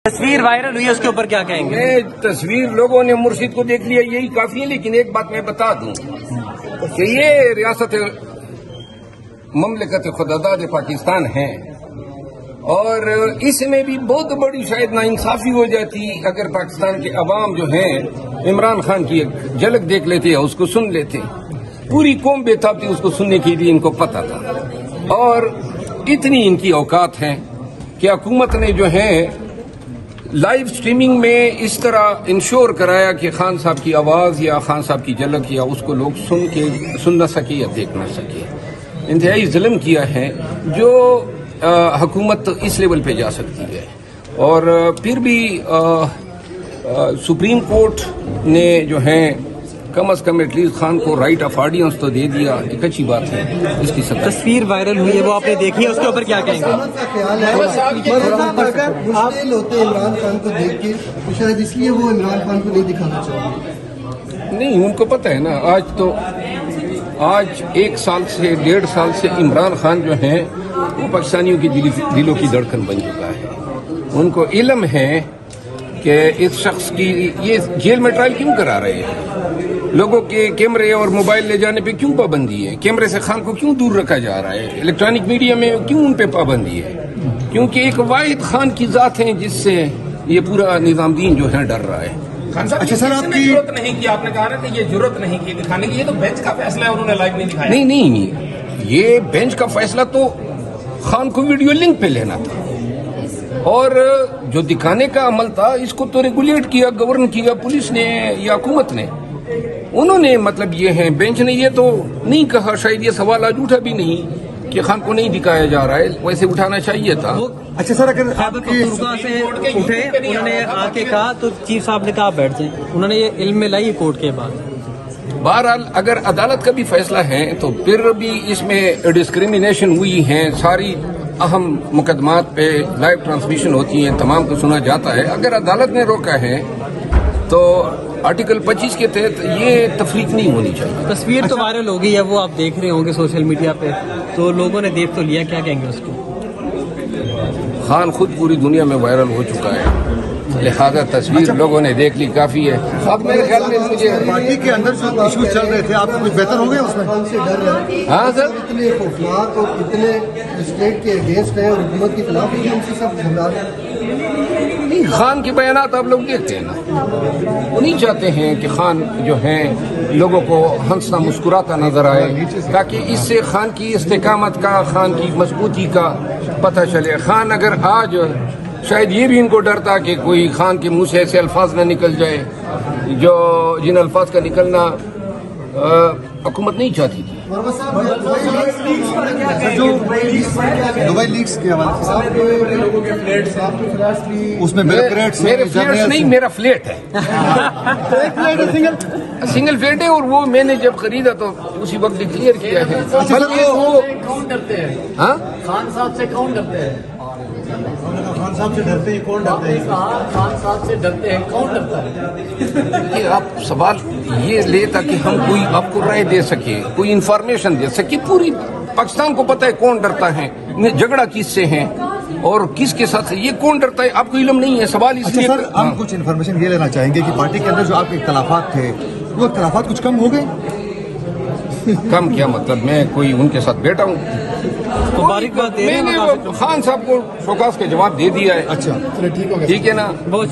तस्वीर वायरल हुई है, उसके ऊपर क्या कहेंगे? तस्वीर लोगों ने मुर्शिद को देख लिया, यही काफी है। लेकिन एक बात मैं बता दूं कि ये रियासत ममलकत खुदादाद पाकिस्तान है और इसमें भी बहुत बड़ी शायद नाइंसाफी हो जाती अगर पाकिस्तान के अवाम जो हैं इमरान खान की एक झलक देख लेते या उसको सुन लेते। पूरी कौम बेताब थी उसको सुनने के लिए, इनको पता था। और इतनी इनकी औकात है कि हुकूमत ने जो है लाइव स्ट्रीमिंग में इस तरह इंश्योर कराया कि खान साहब की आवाज या खान साहब की झलक या उसको लोग सुन न सके या देख न सके। इंतहाई जुल्म किया है जो हुकूमत इस लेवल पे जा सकती है। और फिर भी सुप्रीम कोर्ट ने जो है कम से कम एटलीस्ट खान को राइट ऑफ ऑडियंस तो दे दिया, एक अच्छी बात है। इसकी सब तस्वीर वायरल हुई है, वो आपने देखी है, उसके ऊपर क्या कहेंगे? मुश्किल होते इमरान खान को देख के, तो शायद इसलिए वो इमरान खान को नहीं दिखाना चाहते। नहीं, उनको पता है ना। आज 1 साल से 1.5 साल से इमरान खान जो है वो पाकिस्तानियों की दिलों की धड़कन बन चुका है। उनको इल्म है कि इस शख्स की ये जेल में ट्रायल क्यों करा रहे हैं, लोगों के कैमरे और मोबाइल ले जाने पे क्यों पाबंदी है, कैमरे से खान को क्यों दूर रखा जा रहा है, इलेक्ट्रॉनिक मीडिया में क्यों उन पे पाबंदी है? क्योंकि एक वाहिद खान की जात है जिससे ये पूरा निजामुद्दीन जो है डर रहा है। खान साहब, अच्छा सर, आपकी जरूरत नहीं की, आपने कहा ना कि ये जरूरत नहीं की दिखाने की, ये तो बेंच का फैसला है, उन्होंने लाइव नहीं दिखाया। नहीं, ये बेंच का फैसला तो खान को वीडियो लिंक पे लेना था और जो दिखाने का अमल था इसको तो रेगुलेट किया, गवर्न किया पुलिस ने या हुकूमत ने। उन्होंने मतलब ये है, बेंच ने ये तो नहीं कहा, शायद ये सवाल आज उठा भी नहीं कि खान को नहीं दिखाया जा रहा है, वैसे उठाना चाहिए था। अच्छा सर, अगर खैबर से उठे, उन्होंने आके कहा तो चीफ साहब ने कहा बैठ जाए, उन्होंने ये इल्म में लाई कोर्ट के बाद। बहरहाल अगर अदालत का भी फैसला है तो फिर भी इसमें डिस्क्रिमिनेशन हुई है। सारी अहम मुकदमात पे लाइव ट्रांसमिशन होती है, तमाम को सुना जाता है। अगर अदालत ने रोका है तो आर्टिकल 25 के तहत ये तफरीक नहीं होनी चाहिए। तस्वीर तो वायरल हो गई है, वो आप देख रहे होंगे सोशल मीडिया पे, तो लोगों ने देख तो लिया, क्या कहेंगे उसको? खान खुद पूरी दुनिया में वायरल हो चुका है, लिहाजा तस्वीर लोगों ने देख ली, काफी है। अब मेरे ख्याल में मुझे पार्टी के अंदर जो इशू चल रहे थे, आपको कुछ बेहतर हो गया उसमें? हाँ सर, इतने खौफनाक और इतने स्टेट के अगेंस्ट है और हुकूमत के खिलाफ है, उनसे सब झगड़ा। खान के बयानात आप लोग देखते हैं ना, वो नहीं चाहते हैं कि खान जो है लोगों को हंसना मुस्कुराता नजर आए, ताकि इससे खान की इस्तेकामत का, खान की मजबूती का पता चले। खान अगर आज शायद ये भी इनको डर था कि कोई खान के मुंह से ऐसे अल्फाज न निकल जाए जो जिन अल्फाज का निकलना हुकूमत नहीं चाहती थी। दुबई लीक्स के हवाले से उसमें मेरे फ्लैट्स नहीं, मेरा फ्लैट है। सिंगल फ्लैट है और वो मैंने जब खरीदा तो उसी वक्त डिक्लेयर किया है। बल्कि वो कौन डरते हैं? हाँ, खान साहब से कौन डरते हैं? खान साहब से डरते हैं, कौन डरते हैं? खान साहब से डरते हैं, कौन डरता है? ये आप सवाल ये ले ताकि हम कोई आपको राय दे सके, कोई इंफॉर्मेशन दे सके। पूरी पाकिस्तान को पता है कौन डरता है, झगड़ा किससे है और किसके साथ है, ये कौन डरता है आपको इल्म नहीं है। सवाल इसलिए अच्छा सर, हम कुछ इन्फॉर्मेशन ये लेना चाहेंगे कि पार्टी के अंदर जो आपके इख्तलाफात थे, वो इख्तलाफात कुछ कम हो गए? कम क्या मतलब, मैं कोई उनके साथ बैठा हूँ तो बारीक बात मैंने खान साहब को शोकास के जवाब दे दिया है। अच्छा, चलिए ठीक हो गया, ठीक है ना। बहुत